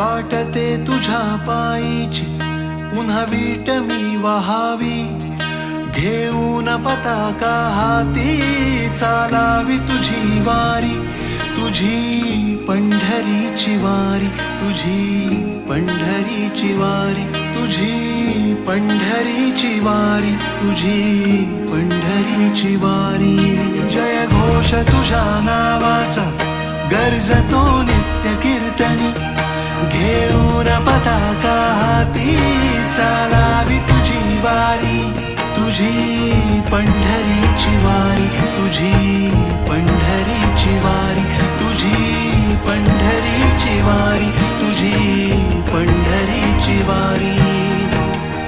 वाटते तुझ्या पायीची पुन्हा वीट मी वहावी, घेऊन पताका हाती चालावी तुझी वारी, तुझी पंढरीची वारी, तुझी पंढरीची वारी, तुझी पंढरीची वारी, तुझी पंढरीची वारी. जय घोष तुझ्या नावाचा गर्जतो नित्य कीर्तनी, घेऊन पताका हाती चालावी तुझी वारी, तुझी पंढरीची वारी, तुझी